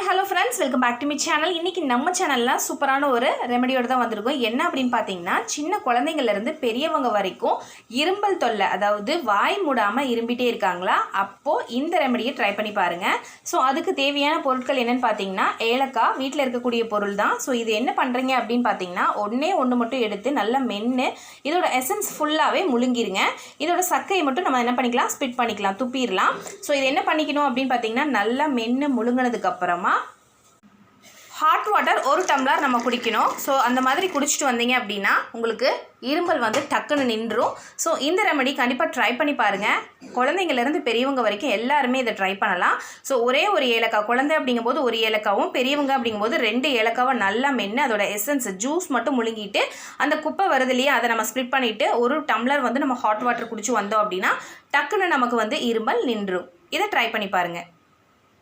Hi hello friends, welcome back to my channel. இன்றைக்கி நம்ம சேனலில் சூப்பரான ஒரு ரெமெடியோடு தான் வந்திருக்கோம். என்ன அப்படின்னு பார்த்தீங்கன்னா, சின்ன குழந்தைங்கள்லேருந்து பெரியவங்க வரைக்கும் இரும்பல் தொல்லை, அதாவது வாய் மூடாமல் இரும்பிட்டே இருக்காங்களா, அப்போது இந்த ரெமெடியை ட்ரை பண்ணி பாருங்கள். ஸோ அதுக்கு தேவையான பொருட்கள் என்னென்னு பார்த்தீங்கன்னா, ஏலக்காய் வீட்டில் இருக்கக்கூடிய பொருள் தான். ஸோ இது என்ன பண்ணுறீங்க அப்படின்னு பார்த்தீங்கன்னா, ஒன்று மட்டும் எடுத்து நல்லா மென்று இதோட எசன்ஸ் ஃபுல்லாகவே முழுங்கிருங்க. இதோட சக்கையை மட்டும் நம்ம என்ன பண்ணிக்கலாம், ஸ்பிட் பண்ணிக்கலாம், துப்பிடலாம். ஸோ இது என்ன பண்ணிக்கணும் அப்படின்னு பார்த்தீங்கன்னா, நல்லா மென்று முழுங்கினதுக்கப்புறமா ஹாட் வாட்டர் 1 டம்ளர் நம்ம குடிக்கணும். ஸோ அந்த மாதிரி குடிச்சிட்டு வந்தீங்க அப்படின்னா உங்களுக்கு இரும்பல் வந்து டக்குன்னு நின்றும். ஸோ இந்த ரெமெடி கண்டிப்பாக ட்ரை பண்ணி பாருங்கள். குழந்தைங்கள்லேருந்து பெரியவங்க வரைக்கும் எல்லாருமே இதை ட்ரை பண்ணலாம். ஸோ ஒரே ஒரு ஏலக்காய், குழந்தை அப்படிங்கும்போது ஒரு ஏலக்காவும், பெரியவங்க அப்படிங்கும்போது 2 ஏலக்காவை நல்லா மென்று அதோட எசன்ஸ் ஜூஸ் மட்டும் முழுங்கிட்டு அந்த குப்பை வருது இல்லையா, அதை நம்ம ஸ்ப்ளிட் பண்ணிவிட்டு 1 டம்ளர் வந்து நம்ம ஹாட் வாட்டர் குடிச்சு வந்தோம் அப்படின்னா டக்குன்னு நமக்கு வந்து இருமல் நின்றும். இதை ட்ரை பண்ணி பாருங்கள்.